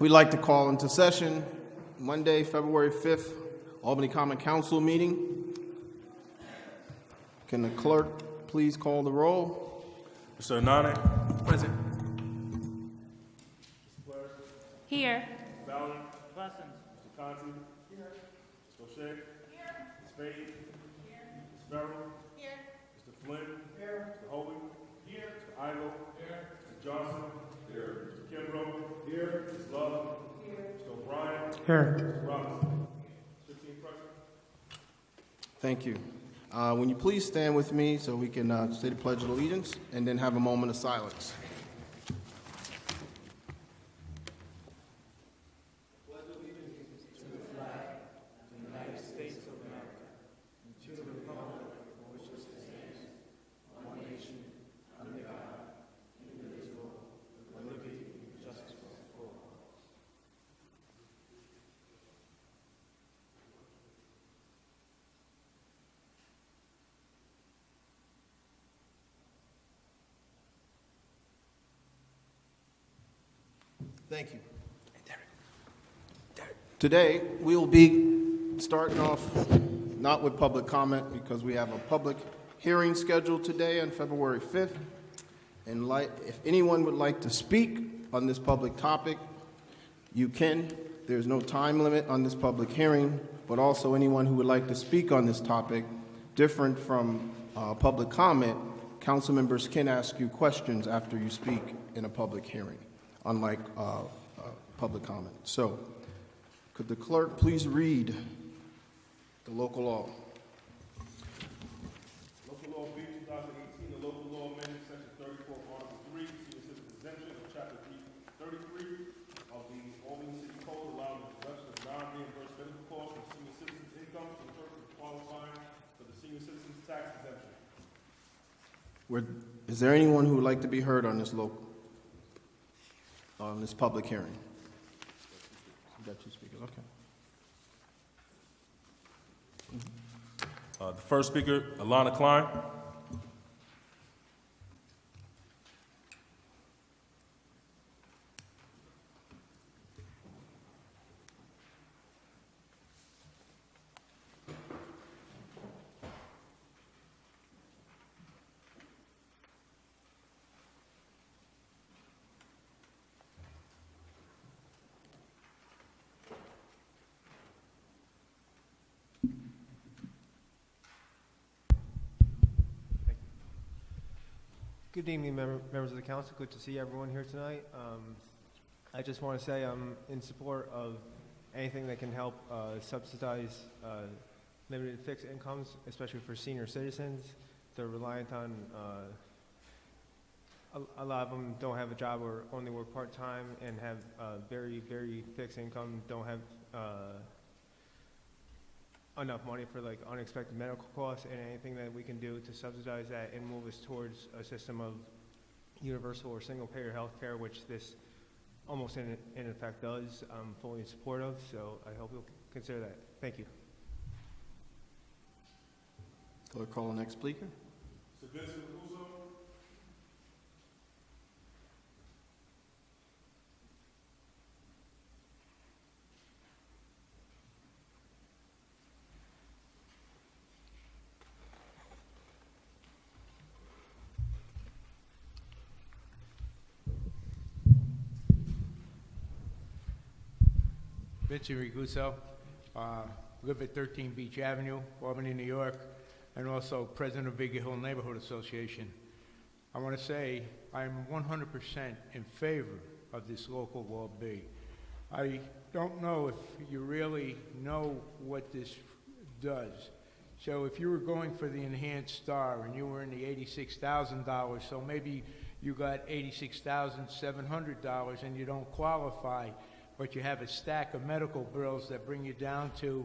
We'd like to call into session Monday, February 5th, Albany Common Council meeting. Can the clerk please call the roll? Mr. Anane. Present. Here. Mr. Fowler. Present. Mr. Conti. Here. Mr. Doesschate. Here. Ms. Spade. Here. Ms. Farrell. Here. Mr. Flynn. Here. Mr. Holy. Here. Mr. Ivo. Here. Mr. Johnson. Here. Mr. Kimbrough. Here. Ms. Love. Here. Mr. O'Brien. Here. Mr. Robinson. 15 present. Thank you. When you please stand with me so we can say the Pledge of Allegiance and then have a moment of silence. Thank you. Today, we will be starting off not with public comment because we have a public hearing scheduled today on February 5th. And if anyone would like to speak on this public topic, you can. There's no time limit on this public hearing, but also anyone who would like to speak on this topic, different from public comment, council members can ask you questions after you speak in a public hearing, unlike public comment. So, could the clerk please read the local law? Local Law B 2018, the local law amending section 34, article 3, senior citizen exemption of chapter 33 of the Albany City Code, allowing the deduction of non-reimbursed medical costs from senior citizens' income for the purpose of qualifying for the senior citizens tax exemption. Is there anyone who would like to be heard on this public hearing? You got two speakers, okay. The first speaker, Alana Klein. Good evening, members of the council. Good to see everyone here tonight. I just want to say I'm in support of anything that can help subsidize limited fixed incomes, especially for senior citizens. They're reliant on, a lot of them don't have a job or only work part-time and have very, very fixed income, don't have enough money for like unexpected medical costs, and anything that we can do to subsidize that and move us towards a system of universal or single payer health care, which this almost in effect does, I'm fully in support of, so I hope you'll consider that. Thank you. Clerk, call the next speaker. Mr. Vincent Uzo. Vincent Riguso, live at 13 Beach Avenue, Albany, New York, and also president of Big Hill Neighborhood Association. I want to say I'm 100% in favor of this local law B. I don't know if you really know what this does. So if you were going for the enhanced star and you were in the $86,000, so maybe you got $86,700 and you don't qualify, but you have a stack of medical bills that bring you down to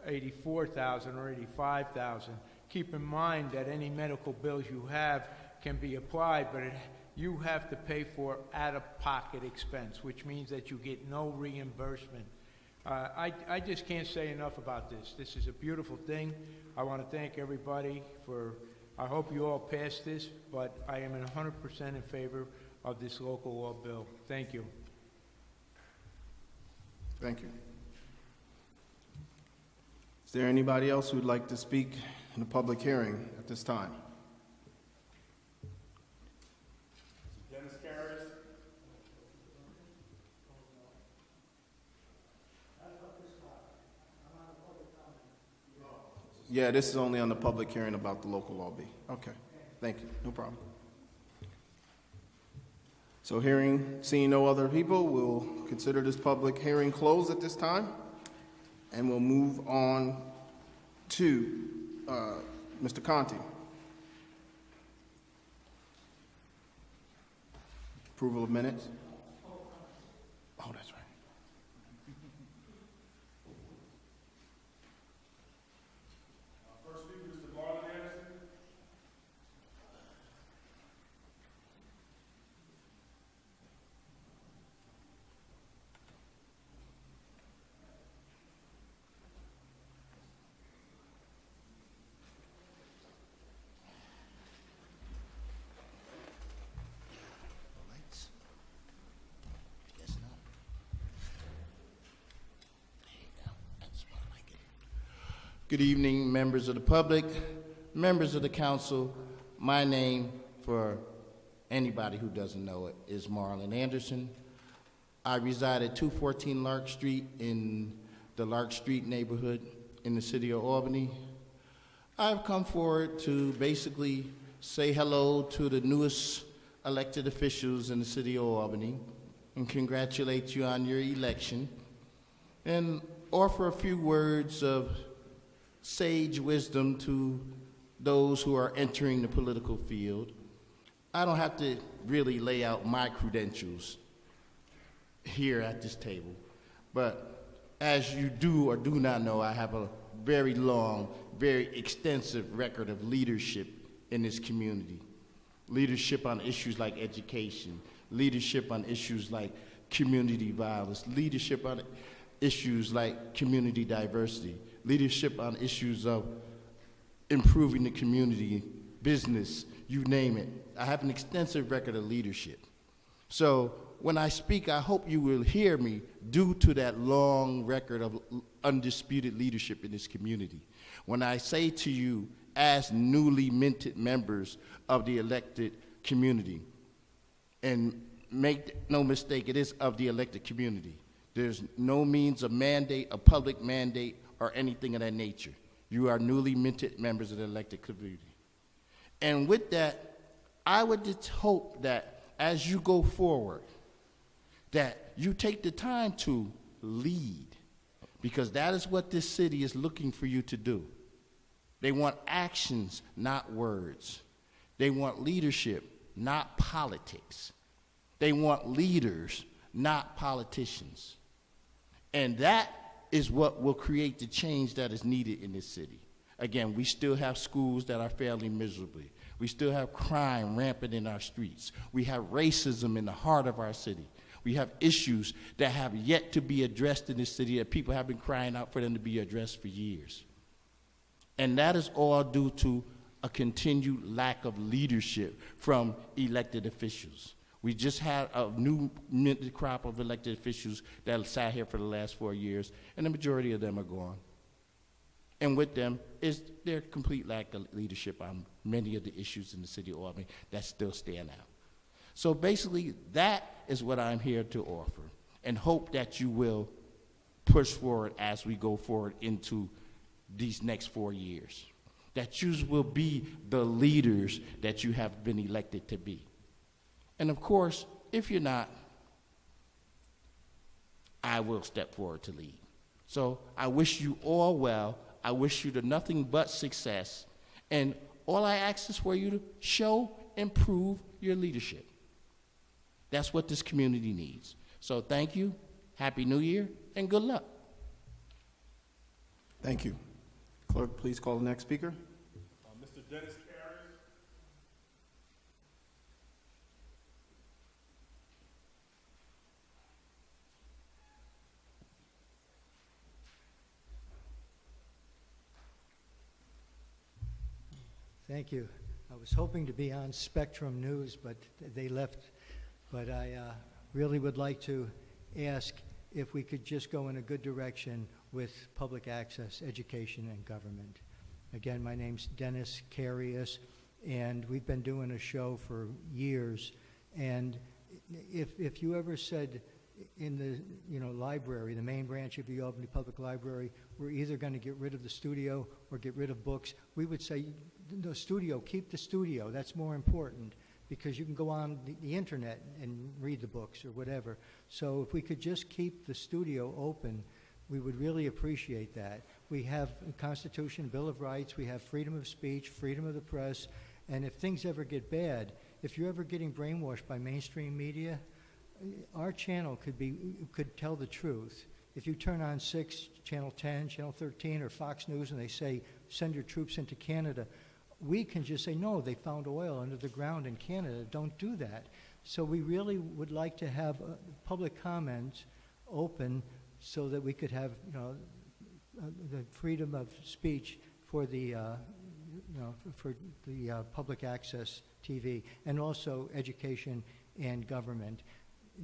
$84,000 or $85,000. Keep in mind that any medical bills you have can be applied, but you have to pay for out-of-pocket expense, which means that you get no reimbursement. I just can't say enough about this. This is a beautiful thing. I want to thank everybody for, I hope you all pass this, but I am 100% in favor of this local law bill. Thank you. Thank you. Is there anybody else who would like to speak in a public hearing at this time? Dennis Carey. Yeah, this is only on the public hearing about the local law B. Okay, thank you, no problem. So seeing no other people, we'll consider this public hearing closed at this time, and we'll move on to Mr. Conti. Approval of minutes? Oh, that's right. First speaker, Mr. Marlon Anderson. Lights. Guess not. There you go. That's more like it. Good evening, members of the public, members of the council. My name, for anybody who doesn't know it, is Marlon Anderson. I reside at 214 Lark Street in the Lark Street neighborhood in the city of Albany. I've come forward to basically say hello to the newest elected officials in the city of Albany and congratulate you on your election and offer a few words of sage wisdom to those who are entering the political field. I don't have to really lay out my credentials here at this table, but as you do or do not know, I have a very long, very extensive record of leadership in this community. Leadership on issues like education, leadership on issues like community violence, leadership on issues like community diversity, leadership on issues of improving the community, business, you name it. I have an extensive record of leadership. So when I speak, I hope you will hear me due to that long record of undisputed leadership in this community. When I say to you, as newly minted members of the elected community, and make no mistake, it is of the elected community. There's no means of mandate, a public mandate, or anything of that nature. You are newly minted members of the elected community. And with that, I would just hope that as you go forward, that you take the time to lead, because that is what this city is looking for you to do. They want actions, not words. They want leadership, not politics. They want leaders, not politicians. And that is what will create the change that is needed in this city. Again, we still have schools that are failing miserably. We still have crime rampant in our streets. We have racism in the heart of our city. We have issues that have yet to be addressed in this city that people have been crying out for them to be addressed for years. And that is all due to a continued lack of leadership from elected officials. We just had a new crop of elected officials that sat here for the last 4 years, and the majority of them are gone. And with them is their complete lack of leadership on many of the issues in the city of Albany that still stand out. So basically, that is what I'm here to offer, and hope that you will push forward as we go forward into these next 4 years. That you will be the leaders that you have been elected to be. And of course, if you're not, I will step forward to lead. So I wish you all well. I wish you nothing but success. And all I ask is for you to show and prove your leadership. That's what this community needs. So thank you, Happy New Year, and good luck. Thank you. Clerk, please call the next speaker. Mr. Dennis Carey. Thank you. I was hoping to be on Spectrum News, but they left. But I really would like to ask if we could just go in a good direction with public access, education, and government. Again, my name's Dennis Carius, and we've been doing a show for years. And if you ever said in the library, the main branch of the Albany Public Library, we're either going to get rid of the studio or get rid of books, we would say, the studio, keep the studio. That's more important, because you can go on the internet and read the books or whatever. So if we could just keep the studio open, we would really appreciate that. We have a Constitution, Bill of Rights, we have freedom of speech, freedom of the press, and if things ever get bad, if you're ever getting brainwashed by mainstream media, our channel could tell the truth. If you turn on 6, Channel 10, Channel 13, or Fox News, and they say, send your troops into Canada, we can just say, no, they found oil under the ground in Canada. Don't do that. So we really would like to have public comments open so that we could have, the freedom of speech for the, public access TV, and also education and government.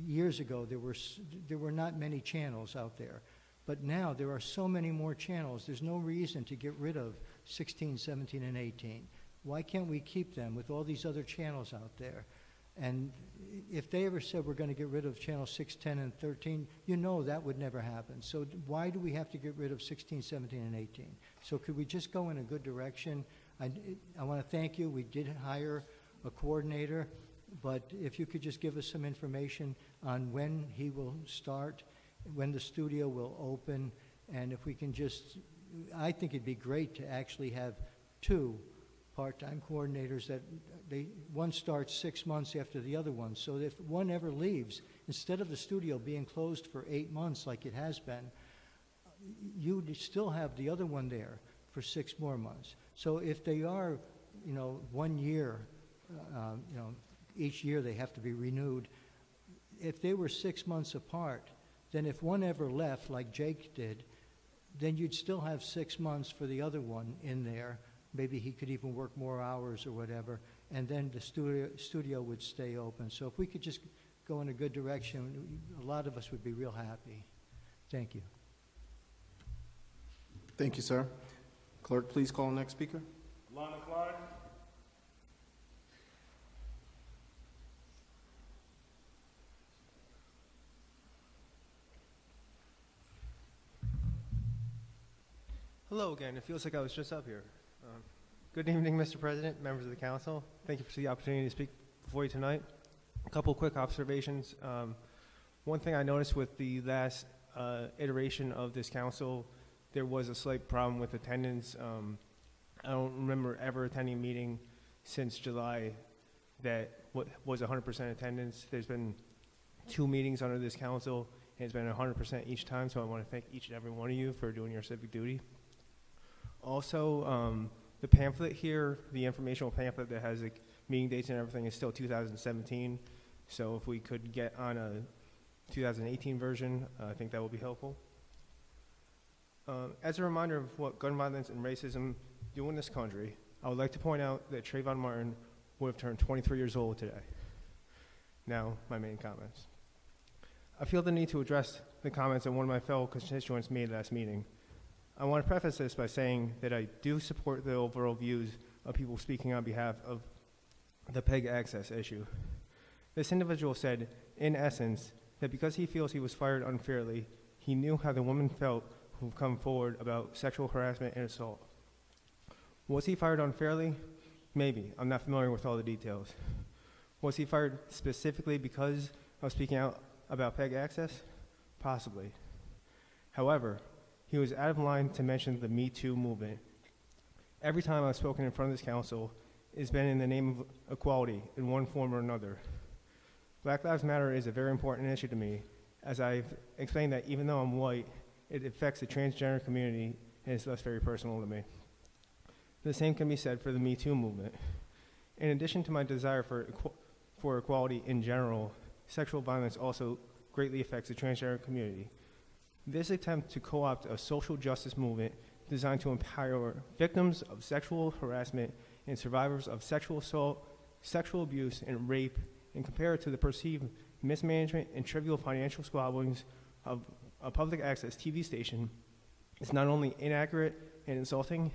Years ago, there were not many channels out there, but now there are so many more channels. There's no reason to get rid of 16, 17, and 18. Why can't we keep them with all these other channels out there? And if they ever said we're going to get rid of channel 6, 10, and 13, that would never happen. So why do we have to get rid of 16, 17, and 18? So could we just go in a good direction? I want to thank you. We did hire a coordinator, but if you could just give us some information on when he will start, when the studio will open, and if we can I think it'd be great to actually have 2 part-time coordinators that one starts 6 months after the other one. So if one ever leaves, instead of the studio being closed for 8 months like it has been, you'd still have the other one there for 6 more months. So if they are, 1 year, each year they have to be renewed. If they were 6 months apart, then if one ever left, like Jake did, then you'd still have 6 months for the other one in there. Maybe he could even work more hours or whatever, and then the studio would stay open. So if we could just go in a good direction, a lot of us would be real happy. Thank you. Thank you, sir. Clerk, please call the next speaker. Lana Klein. Hello again. It feels like I was just up here. Good evening, Mr. President, members of the council. Thank you for the opportunity to speak before you tonight. A couple quick observations. One thing I noticed with the last iteration of this council, there was a slight problem with attendance. I don't remember ever attending a meeting since July that was 100% attendance. There's been 2 meetings under this council, and it's been 100% each time, so I want to thank each and every one of you for doing your civic duty. Also, the pamphlet here, the informational pamphlet that has meeting dates and everything, is still 2017. So if we could get on a 2018 version, I think that would be helpful. As a reminder of what gun violence and racism do in this country, I would like to point out that Trayvon Martin would have turned 23 years old today. Now, my main comments. I feel the need to address the comments that one of my fellow constituents made last meeting. I want to preface this by saying that I do support the overall views of people speaking on behalf of the PEG access issue. This individual said, in essence, that because he feels he was fired unfairly, he knew how the woman felt who come forward about sexual harassment and assault. Was he fired unfairly? Maybe. I'm not familiar with all the details. Was he fired specifically because of speaking out about PEG access? Possibly. However, he was out of line to mention the Me Too movement. Every time I've spoken in front of this council, it's been in the name of equality in one form or another. Black Lives Matter is a very important issue to me, as I've explained that even though I'm white, it affects the transgender community, and it's thus very personal to me. The same can be said for the Me Too movement. In addition to my desire for equality in general, sexual violence also greatly affects the transgender community. This attempt to co-opt a social justice movement designed to empower victims of sexual harassment and survivors of sexual assault, sexual abuse, and rape, and compare it to the perceived mismanagement and trivial financial squabblings of a public access TV station is not only inaccurate and insulting,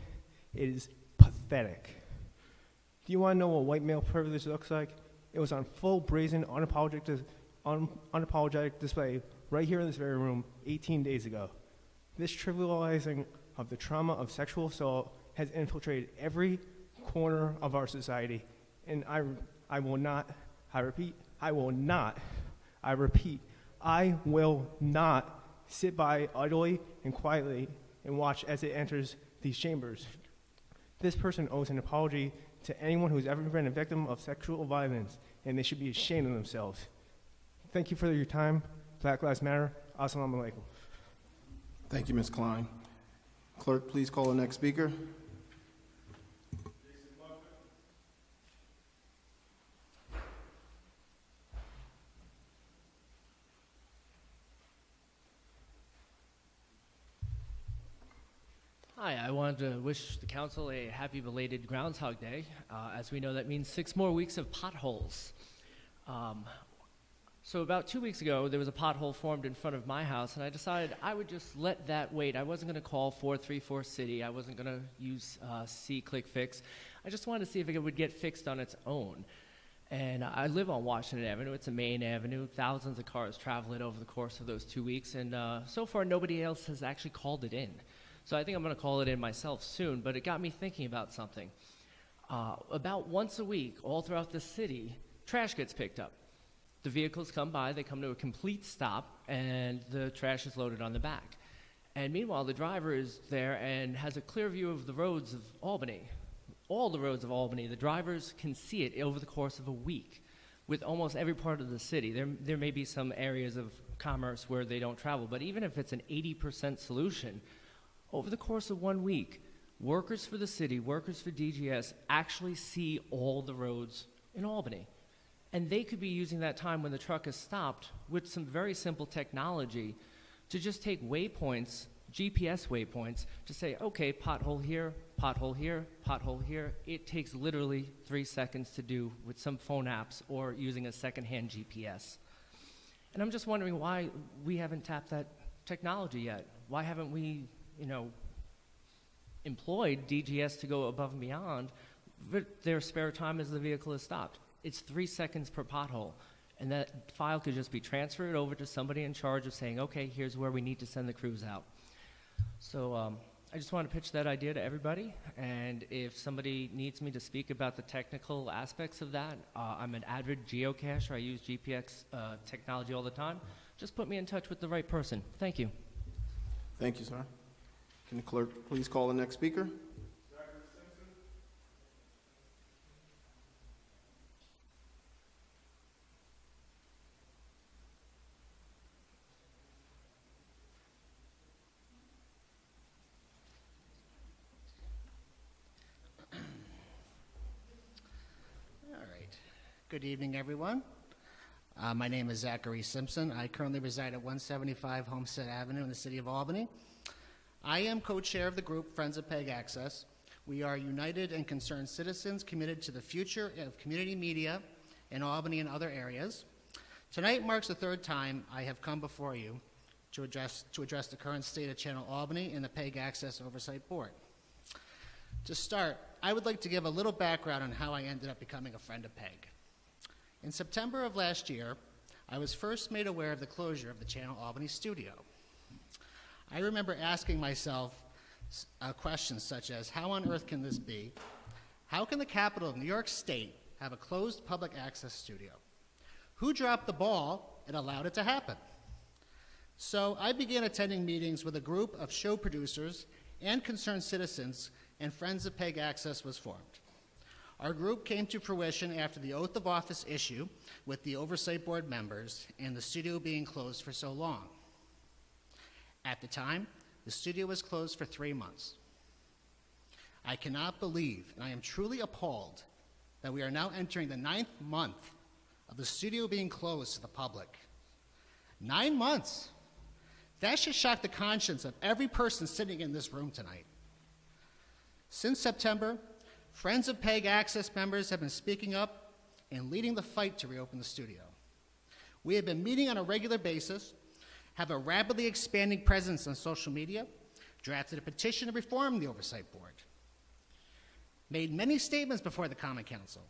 it is pathetic. Do you want to know what white male privilege looks like? It was on full, brazen, unapologetic display right here in this very room 18 days ago. This trivializing of the trauma of sexual assault has infiltrated every corner of our society, and I will not sit by idly and quietly and watch as it enters these chambers. This person owes an apology to anyone who's ever been a victim of sexual violence, and they should be ashamed of themselves. Thank you for your time. Black Lives Matter. Assalamu alaikum. Thank you, Ms. Klein. Clerk, please call the next speaker. Hi, I wanted to wish the council a happy belated Groundhog Day. As we know, that means 6 more weeks of potholes. So about 2 weeks ago, there was a pothole formed in front of my house, and I decided I would just let that wait. I wasn't going to call 434 City. I wasn't going to use C-Click Fix. I just wanted to see if it would get fixed on its own. And I live on Washington Avenue. It's a main avenue. Thousands of cars travel it over the course of those 2 weeks, and so far nobody else has actually called it in. So I think I'm going to call it in myself soon, but it got me thinking about something. About once a week, all throughout the city, trash gets picked up. The vehicles come by, they come to a complete stop, and the trash is loaded on the back. And meanwhile, the driver is there and has a clear view of the roads of Albany. All the roads of Albany, the drivers can see it over the course of a week with almost every part of the city. There may be some areas of commerce where they don't travel, but even if it's an 80% solution, over the course of 1 week, workers for the city, workers for DGS actually see all the roads in Albany. And they could be using that time when the truck is stopped with some very simple technology to just take waypoints, GPS waypoints, to say, okay, pothole here, pothole here, pothole here. It takes literally 3 seconds to do with some phone apps or using a secondhand GPS. And I'm just wondering why we haven't tapped that technology yet. Why haven't we, employed DGS to go above and beyond their spare time as the vehicle is stopped? It's 3 seconds per pothole, and that file could just be transferred over to somebody in charge of saying, okay, here's where we need to send the crews out. So I just want to pitch that idea to everybody, and if somebody needs me to speak about the technical aspects of that, I'm an avid geocacher. I use GPS technology all the time. Just put me in touch with the right person. Thank you. Thank you, sir. Can the clerk please call the next speaker? Good evening, everyone. My name is Zachary Simpson. I currently reside at 175 Homestead Avenue in the city of Albany. I am co-chair of the group Friends of PEG Access. We are united and concerned citizens committed to the future of community media in Albany and other areas. Tonight marks the third time I have come before you to address the current state of Channel Albany and the PEG Access Oversight Board. To start, I would like to give a little background on how I ended up becoming a friend of PEG. In September of last year, I was first made aware of the closure of the Channel Albany studio. I remember asking myself questions such as, how on earth can this be? How can the capital of New York State have a closed public access studio? Who dropped the ball and allowed it to happen? So I began attending meetings with a group of show producers and concerned citizens, and Friends of PEG Access was formed. Our group came to fruition after the oath of office issue with the Oversight Board members and the studio being closed for so long. At the time, the studio was closed for 3 months. I cannot believe, and I am truly appalled, that we are now entering the 9th month of the studio being closed to the public. 9 months! That should shock the conscience of every person sitting in this room tonight. Since September, Friends of PEG Access members have been speaking up and leading the fight to reopen the studio. We have been meeting on a regular basis, have a rapidly expanding presence on social media, drafted a petition to reform the Oversight Board, made many statements before the Common Council,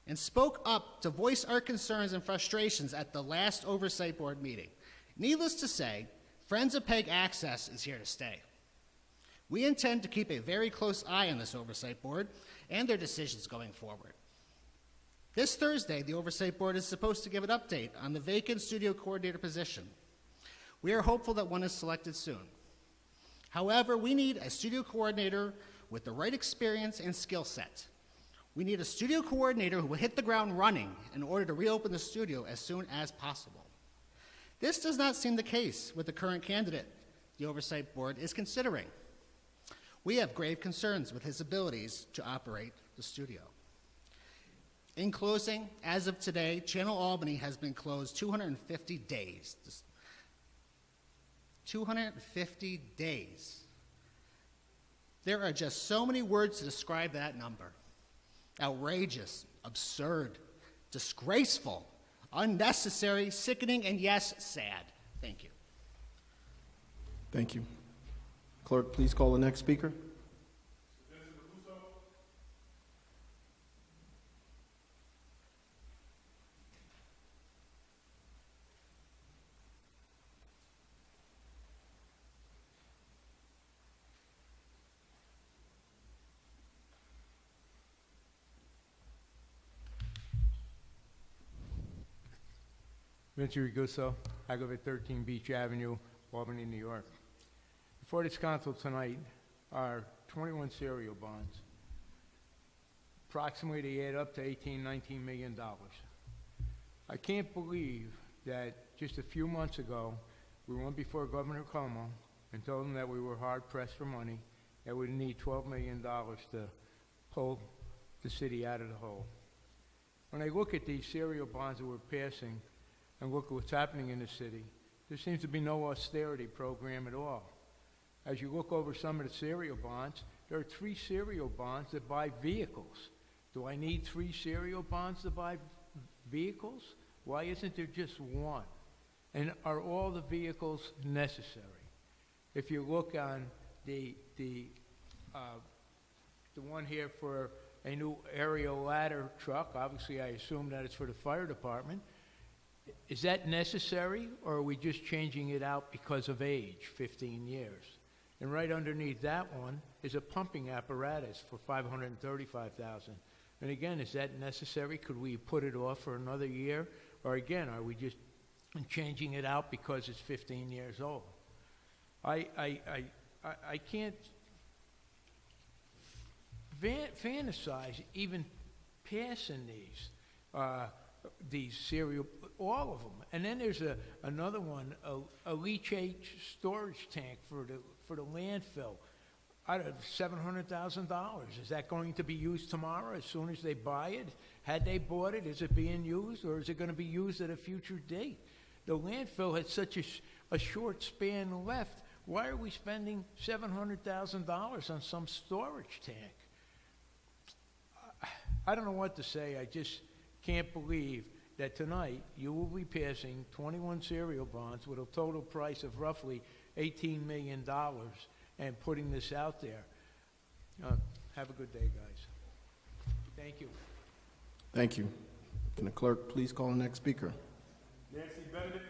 and spoke up to voice our concerns and frustrations at the last Oversight Board meeting. Needless to say, Friends of PEG Access is here to stay. We intend to keep a very close eye on this Oversight Board and their decisions going forward. This Thursday, the Oversight Board is supposed to give an update on the vacant studio coordinator position. We are hopeful that one is selected soon. However, we need a studio coordinator with the right experience and skill set. We need a studio coordinator who will hit the ground running in order to reopen the studio as soon as possible. This does not seem the case with the current candidate the Oversight Board is considering. We have grave concerns with his abilities to operate the studio. In closing, as of today, Channel Albany has been closed 250 days. 250 days. There are just so many words to describe that number. Outrageous, absurd, disgraceful, unnecessary, sickening, and yes, sad. Thank you. Thank you. Clerk, please call the next speaker. Vince Rigusso, I live at 13 Beach Avenue, Albany, New York. Before this council tonight are 21 serial bonds. Approximately they add up to $19 million. I can't believe that just a few months ago, we went before Governor Cuomo and told him that we were hard pressed for money, that we need $12 million to pull the city out of the hole. When I look at these serial bonds that we're passing, and look at what's happening in the city, there seems to be no austerity program at all. As you look over some of the serial bonds, there are 3 serial bonds that buy vehicles. Do I need 3 serial bonds to buy vehicles? Why isn't there just one? And are all the vehicles necessary? If you look on the one here for a new aerial ladder truck, obviously I assume that it's for the fire department. Is that necessary, or are we just changing it out because of age, 15 years? And right underneath that one is a pumping apparatus for $535,000. And again, is that necessary? Could we put it off for another year? Or again, are we just changing it out because it's 15 years old? I can't fantasize even passing these serial, all of them. And then there's another one, a leachate storage tank for the landfill out of $700,000. Is that going to be used tomorrow as soon as they buy it? Had they bought it, is it being used, or is it going to be used at a future date? The landfill had such a short span left. Why are we spending $700,000 on some storage tank? I don't know what to say. I just can't believe that tonight you will be passing 21 serial bonds with a total price of roughly $18 million and putting this out there. Have a good day, guys. Thank you. Thank you. Can the clerk please call the next speaker? Nancy Benedict.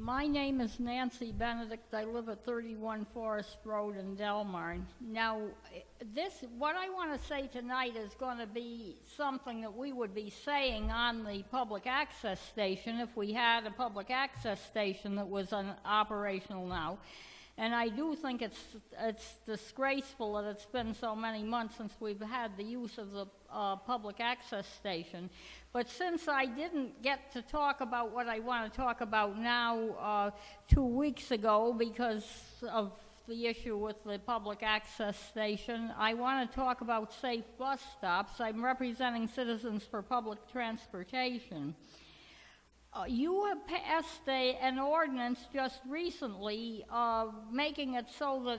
My name is Nancy Benedict. I live at 31 Forest Road in Delmar. Now, what I want to say tonight is going to be something that we would be saying on the public access station if we had a public access station that was operational now. And I do think it's disgraceful that it's been so many months since we've had the use of the public access station. But since I didn't get to talk about what I want to talk about now 2 weeks ago because of the issue with the public access station. I want to talk about safe bus stops. I'm representing Citizens for Public Transportation. You have passed an ordinance just recently making it so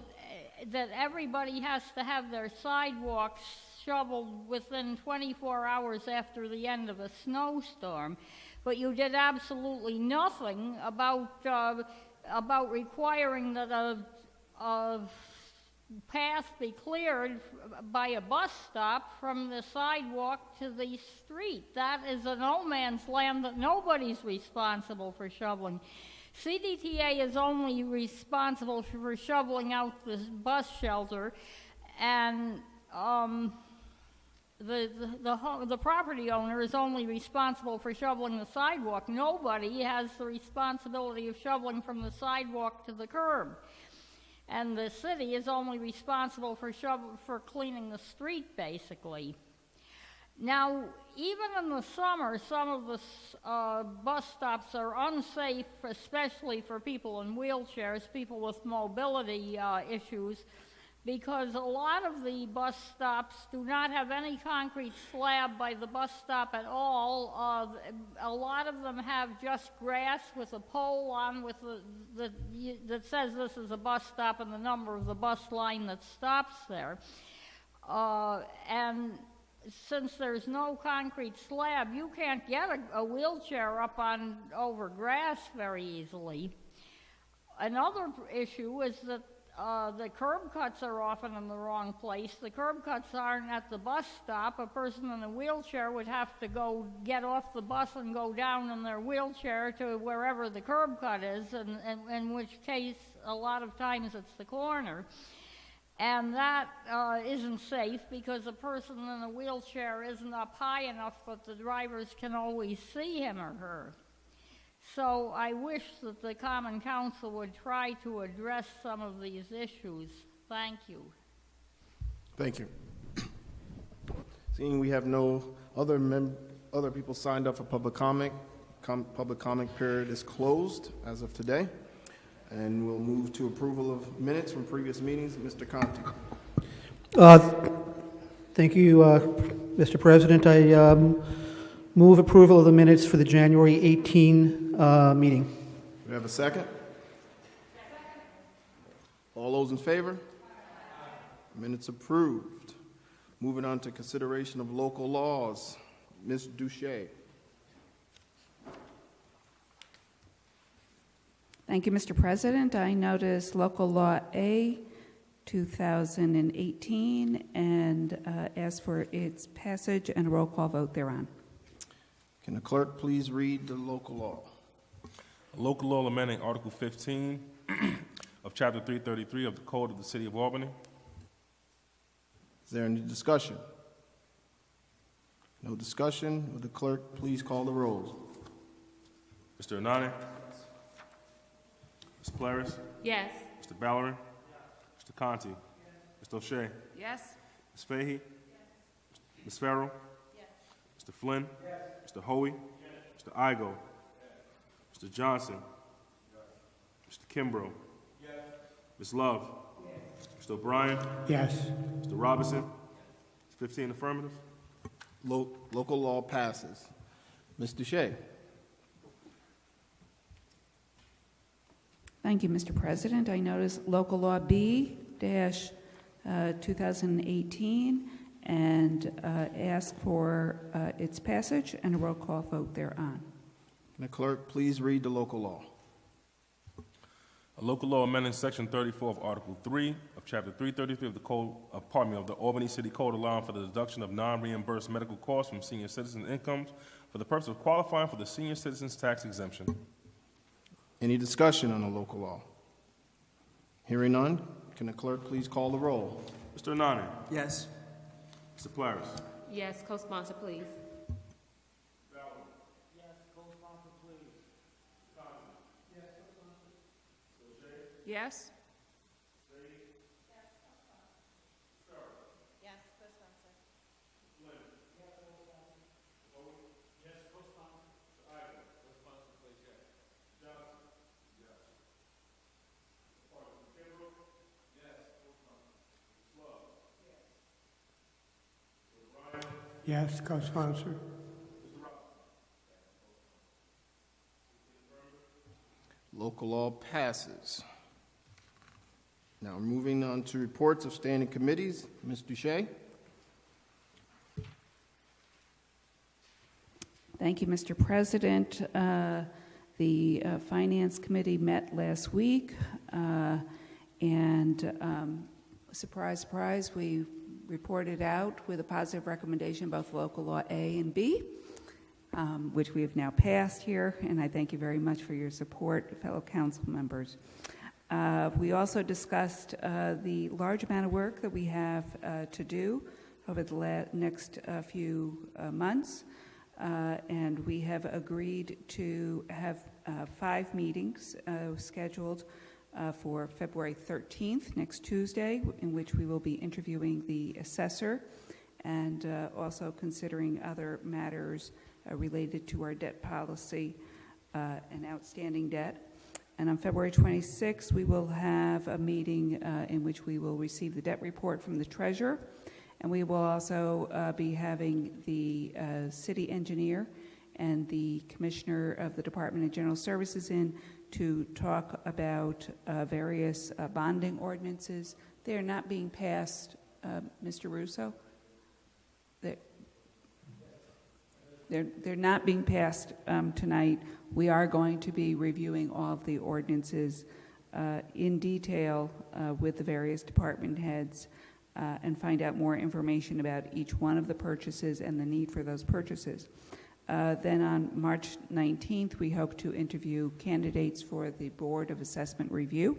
that everybody has to have their sidewalks shoveled within 24 hours after the end of a snowstorm. But you did absolutely nothing about requiring that a path be cleared by a bus stop from the sidewalk to the street. That is a no man's land that nobody's responsible for shoveling. CDTA is only responsible for shoveling out the bus shelter, and the property owner is only responsible for shoveling the sidewalk. Nobody has the responsibility of shoveling from the sidewalk to the curb. And the city is only responsible for cleaning the street, basically. Now, even in the summer, some of the bus stops are unsafe, especially for people in wheelchairs, people with mobility issues, because a lot of the bus stops do not have any concrete slab by the bus stop at all. A lot of them have just grass with a pole on with that says this is a bus stop and the number of the bus line that stops there. And since there's no concrete slab, you can't get a wheelchair up over grass very easily. Another issue is that the curb cuts are often in the wrong place. The curb cuts aren't at the bus stop. A person in a wheelchair would have to go get off the bus and go down in their wheelchair to wherever the curb cut is, and in which case a lot of times it's the corner. And that isn't safe because a person in a wheelchair isn't up high enough that the drivers can always see him or her. So I wish that the Common Council would try to address some of these issues. Thank you. Thank you. Seeing we have no other people signed up for public comment, public comment period is closed as of today. And we'll move to approval of minutes from previous meetings. Mr. Conti. Thank you, Mr. President. I move approval of the minutes for the January 18 meeting. We have a second? All those in favor? Minutes approved. Moving on to consideration of local laws. Ms. Dousschate. Thank you, Mr. President. I notice local law A 2018 and ask for its passage and a roll call vote thereon. Can the clerk please read the local law? A local law amending Article 15 of Chapter 333 of the Code of the City of Albany. Is there any discussion? No discussion. Will the clerk please call the rolls? Mr. Anani? Ms. Claris? Yes. Mr. Ballerin? Mr. Conti? Ms. Doesschate? Yes. Ms. Fahey? Ms. Farrell? Mr. Flynn? Mr. Hoey? Mr. Igo? Mr. Johnson? Mr. Kimbrough? Ms. Love? Mr. O'Brien? Yes. Mr. Robinson? 15 affirmative. Local law passes. Ms. Dousschate. Thank you, Mr. President. I notice local law B-2018 and ask for its passage and a roll call vote thereon. Can the clerk please read the local law? A local law amending Section 34 of Article 3 of Chapter 333 of the Code, of the Albany City Code, allowing for the deduction of non-reimbursed medical costs from senior citizens' incomes for the purpose of qualifying for the senior citizens tax exemption. Any discussion on the local law? Hearing none, can the clerk please call the roll? Mr. Anani? Yes. Mr. Claris? Yes, co-sponsor, please. Yes. Yes, co-sponsor. Local law passes. Now, moving on to reports of standing committees. Ms. Dousschate. Thank you, Mr. President. The Finance Committee met last week, and surprise, surprise, we reported out with a positive recommendation, both local law A and B, which we have now passed here, and I thank you very much for your support, fellow council members. We also discussed the large amount of work that we have to do over the next few months, and we have agreed to have 5 meetings scheduled for February 13th, next Tuesday, in which we will be interviewing the assessor and also considering other matters related to our debt policy and outstanding debt. And on February 26th, we will have a meeting in which we will receive the debt report from the treasurer, and we will also be having the city engineer and the commissioner of the Department of General Services in to talk about various bonding ordinances. They are not being passed, Mr. Russo. They're not being passed tonight. We are going to be reviewing all of the ordinances in detail with the various department heads and find out more information about each one of the purchases and the need for those purchases. Then on March 19th, we hope to interview candidates for the Board of Assessment Review,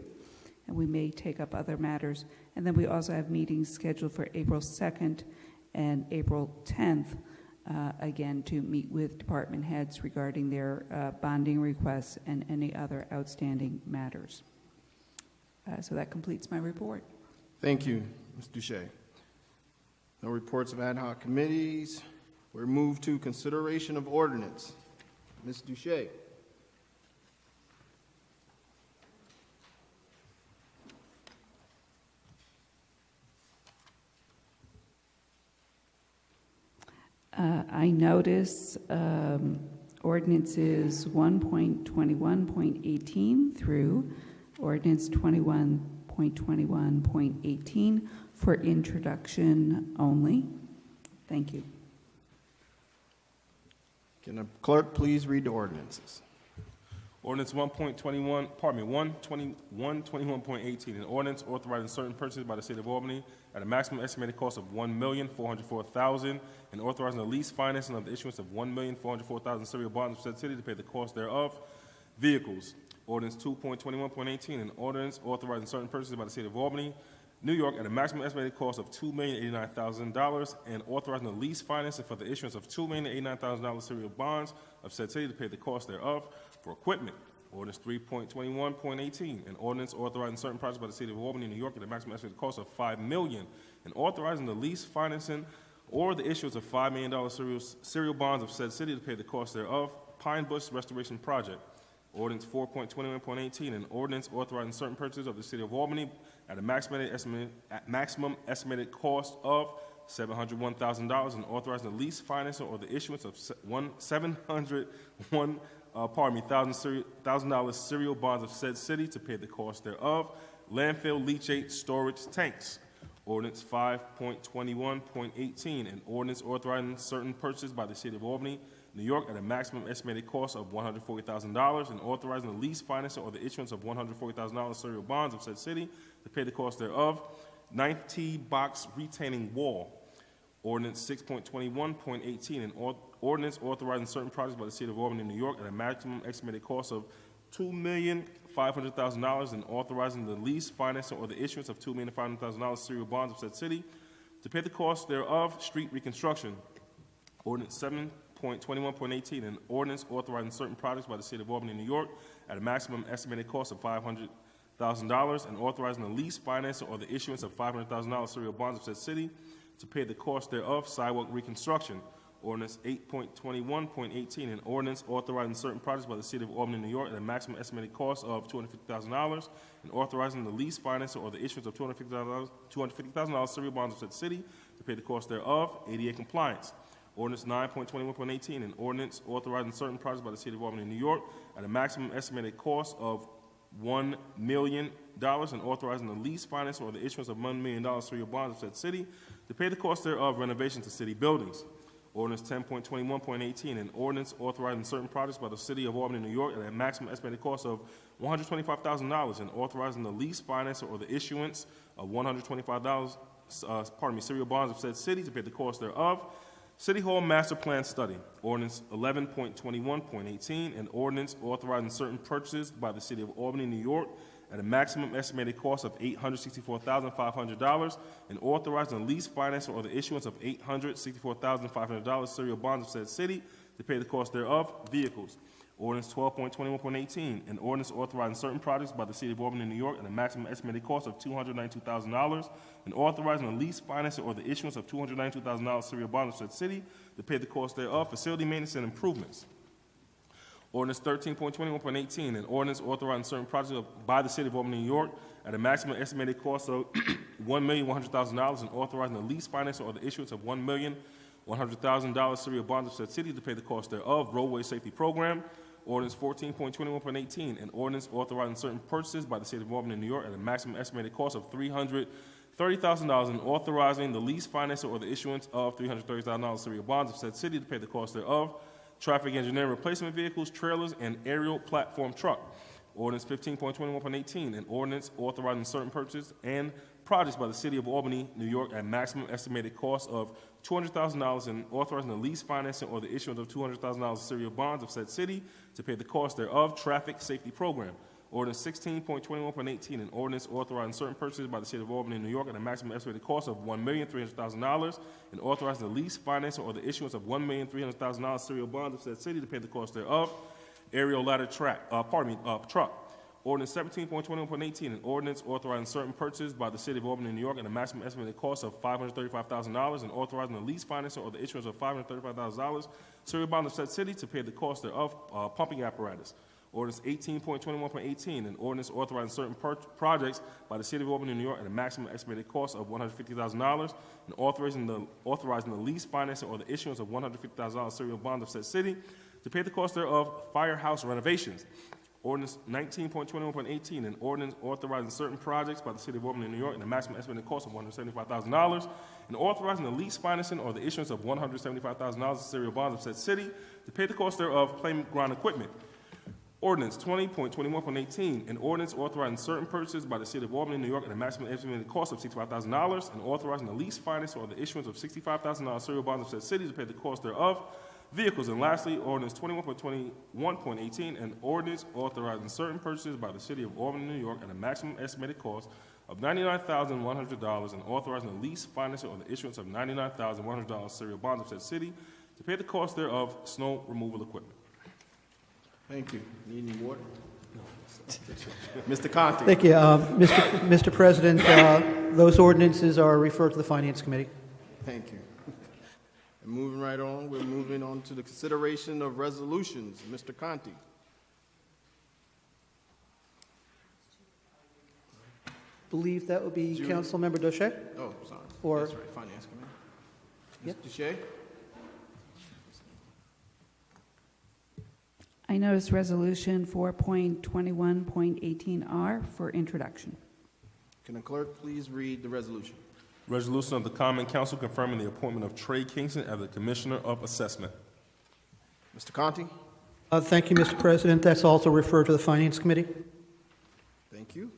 and we may take up other matters. And then we also have meetings scheduled for April 2nd and April 10th, again, to meet with department heads regarding their bonding requests and any other outstanding matters. So that completes my report. Thank you, Ms. Dousschate. No reports of ad hoc committees. We're moved to consideration of ordinance. Ms. Dousschate. I notice ordinances 1.21.18 through ordinance 21.21.18 for introduction only. Thank you. Can the clerk please read the ordinances? Ordinance 121.18, an ordinance authorizing certain purchases by the City of Albany at a maximum estimated cost of $1,404,000 and authorizing the lease financing of the issuance of $1,404,000 serial bonds of said city to pay the cost thereof. Vehicles. Ordinance 2.21.18, an ordinance authorizing certain purchases by the City of Albany, New York at a maximum estimated cost of $2,089,000 and authorizing the lease financing for the issuance of $2,089,000 serial bonds of said city to pay the cost thereof. For equipment, ordinance 3.21.18, an ordinance authorizing certain projects by the City of Albany, New York at a maximum estimated cost of $5 million and authorizing the lease financing or the issuance of $5 million serial bonds of said city to pay the cost thereof. Pine Bush Restoration Project. Ordinance 4.21.18, an ordinance authorizing certain purchases of the City of Albany at a maximum estimated cost of $701,000 and authorizing the lease financing or the issuance of $1,000 serial bonds of said city to pay the cost thereof. Landfill leachate storage tanks. Ordinance 5.21.18, an ordinance authorizing certain purchases by the City of Albany, New York at a maximum estimated cost of $140,000 and authorizing the lease financing or the issuance of $140,000 serial bonds of said city to pay the cost thereof. 9th Tee box retaining wall. Ordinance 6.21.18, an ordinance authorizing certain projects by the City of Albany, New York at a maximum estimated cost of $2,500,000 and authorizing the lease financing or the issuance of $2,500,000 serial bonds of said city to pay the cost thereof. Street reconstruction. Ordinance 7.21.18, an ordinance authorizing certain projects by the City of Albany, New York at a maximum estimated cost of $500,000 and authorizing the lease financing or the issuance of $500,000 serial bonds of said city to pay the cost thereof. Sidewalk reconstruction. Ordinance 8.21.18, an ordinance authorizing certain projects by the City of Albany, New York at a maximum estimated cost of $250,000 and authorizing the lease financing or the issuance of $250,000 serial bonds of said city to pay the cost thereof. ADA compliance. Ordinance 9.21.18, an ordinance authorizing certain projects by the City of Albany, New York, at a maximum estimated cost of $1 million and authorizing the lease, finance, or the issuance of $1 million through bonds of said city to pay the cost thereof, renovations to city buildings. Ordinance 10.21.18, an ordinance authorizing certain projects by the City of Albany, New York, at a maximum estimated cost of $125,000 and authorizing the lease, finance, or the issuance of $125,000, serial bonds of said city to pay the cost thereof. City Hall Master Plan Study. Ordinance 11.21.18, an ordinance authorizing certain purchases by the City of Albany, New York, at a maximum estimated cost of $864,500, and authorizing the lease, finance, or the issuance of $864,500 serial bonds of said city to pay the cost thereof. Vehicles. Ordinance 12.21.18, an ordinance authorizing certain projects by the City of Albany, New York, at a maximum estimated cost of $292,000, and authorizing the lease, finance, or the issuance of $292,000 serial bonds of said city to pay the cost thereof. Facility maintenance and improvements. Ordinance 13.21.18, an ordinance authorizing certain projects by the City of Albany, New York, at a maximum estimated cost of $1,100,000, and authorizing the lease, finance, or the issuance of $1,100,000 serial bonds of said city to pay the cost thereof. Roadway safety program. Ordinance 14.21.18, an ordinance authorizing certain purchases by the City of Albany, New York, at a maximum estimated cost of $330,000, and authorizing the lease, finance, or the issuance of $330,000 serial bonds of said city to pay the cost thereof. Traffic engineering replacement vehicles, trailers, and aerial platform truck. Ordinance 15.21.18, an ordinance authorizing certain purchases and projects by the City of Albany, New York, at maximum estimated cost of $200,000, and authorizing the lease, financing, or the issuance of $200,000 serial bonds of said city to pay the cost thereof. Traffic safety program. Ordinance 16.21.18, an ordinance authorizing certain purchases by the City of Albany, New York, at a maximum estimated cost of $1,300,000, and authorizing the lease, financing, or the issuance of $1,300,000 serial bonds of said city to pay the cost thereof. Aerial ladder truck. Ordinance 17.21.18, an ordinance authorizing certain purchases by the City of Albany, New York, at a maximum estimated cost of $535,000, and authorizing the lease, financing, or the issuance of $535,000 serial bond of said city to pay the cost thereof. Pumping apparatus. Ordinance 18.21.18, an ordinance authorizing certain projects by the City of Albany, New York, at a maximum estimated cost of $150,000, and authorizing the lease, financing, or the issuance of $150,000 serial bond of said city to pay the cost thereof. Firehouse renovations. Ordinance 19.21.18, an ordinance authorizing certain projects by the City of Albany, New York, at a maximum estimated cost of $175,000, and authorizing the lease, financing, or the issuance of $175,000 serial bonds of said city to pay the cost thereof. Playground equipment. Ordinance 20.21.18, an ordinance authorizing certain purchases by the City of Albany, New York, at a maximum estimated cost of $65,000, and authorizing the lease, finance, or the issuance of $65,000 serial bonds of said city to pay the cost thereof. Vehicles. And lastly, Ordinance 21.21.18, an ordinance authorizing certain purchases by the City of Albany, New York, at a maximum estimated cost of $99,100, and authorizing the lease, financing, or the issuance of $99,100 serial bonds of said city to pay the cost thereof. Snow removal equipment. Thank you. Need any water? No. Mr. Conti. Thank you. Mr. President, those ordinances are referred to the Finance Committee. Thank you. And moving right on, we're moving on to the consideration of resolutions. Mr. Conti. Believe that would be Judy. Councilmember Doesschate? Oh, sorry. Or- That's right, Finance Committee. Yep. Mr. Shea? I notice Resolution 4.21.18R for introduction. Can the clerk please read the resolution? Resolution of the Common Council confirming the appointment of Trey Kingston as the Commissioner of Assessment. Mr. Conti? Thank you, Mr. President. That's also referred to the Finance Committee. Thank you.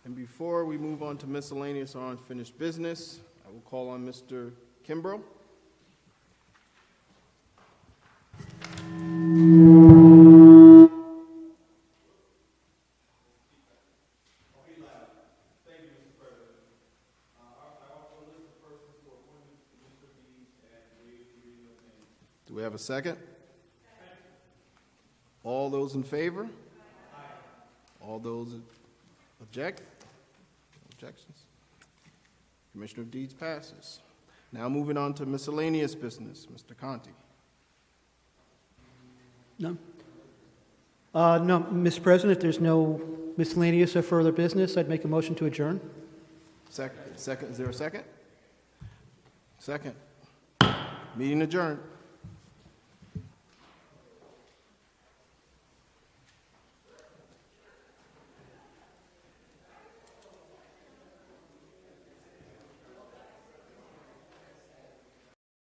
And before we move on to miscellaneous or unfinished business, I will call on Mr. Kimbrough. Do we have a second? All those in favor? All those object? Objections? Commissioner of Deeds passes. Now moving on to miscellaneous business. Mr. Conti. No? No, Mr. President, if there's no miscellaneous or further business, I'd make a motion to adjourn. Second. Is there a second? Second. Meeting adjourned.